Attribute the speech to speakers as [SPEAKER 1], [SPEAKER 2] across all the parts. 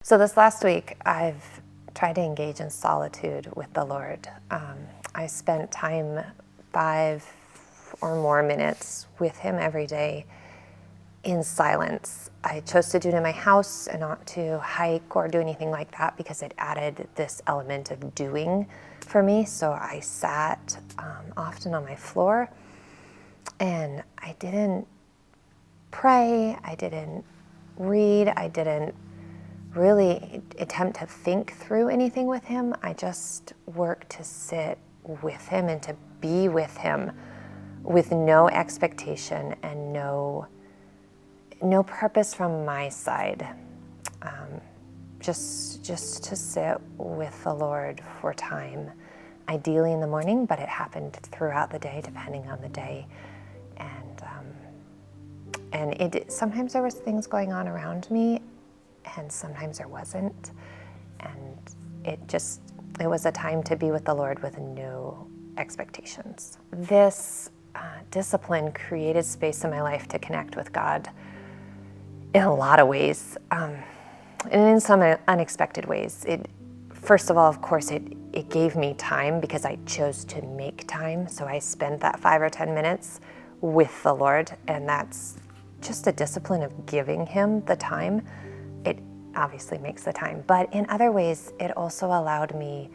[SPEAKER 1] So this last week, I've tried to engage in solitude with the Lord. I spent time 5 or more minutes with Him every day in silence. I chose to do it in my house and not to hike or do anything like that because it added this element of doing for me. So I sat often on my floor, and I didn't pray, I didn't read, I didn't really attempt to think through anything with Him. I just worked to sit with Him and to be with Him with no expectation and no purpose from my side. Just to sit with the Lord for time, ideally in the morning, but it happened throughout the day, depending on the day. And sometimes there was things going on around me, and sometimes there wasn't. And it was a time to be with the Lord with no expectations. This discipline created space in my life to connect with God in a lot of ways, and in some unexpected ways. First of all, of course, it gave me time because I chose to make time. So I spent that 5 or 10 minutes with the Lord, and that's just a discipline of giving Him the time. It obviously makes the time, but in other ways, it also allowed me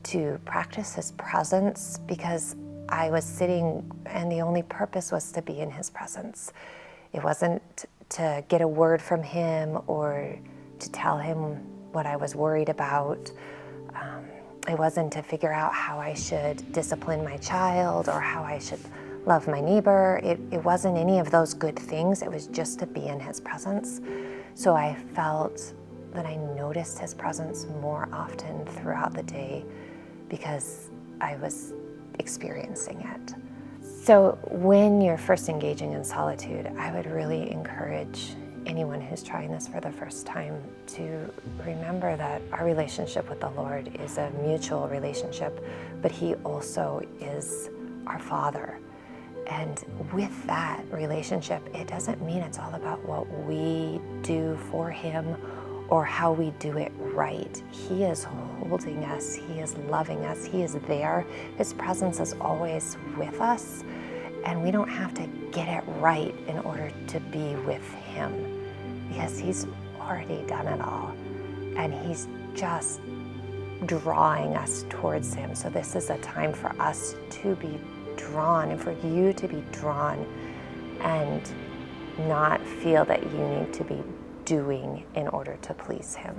[SPEAKER 1] to practice His presence because I was sitting and the only purpose was to be in His presence. It wasn't to get a word from Him or to tell Him what I was worried about. It wasn't to figure out how I should discipline my child or how I should love my neighbor. It wasn't any of those good things. It was just to be in His presence. So I felt that I noticed His presence more often throughout the day because I was experiencing it. So when you're first engaging in solitude, I would really encourage anyone who's trying this for the first time to remember that our relationship with the Lord is a mutual relationship, but He also is our Father. And with that relationship, it doesn't mean it's all about what we do for Him or how we do it right. He is holding us, He is loving us, He is there. His presence is always with us, and we don't have to get it right in order to be with Him because He's already done it all, and He's just drawing us towards Him. So this is a time for us to be drawn and for you to be drawn and not feel that you need to be doing in order to please Him.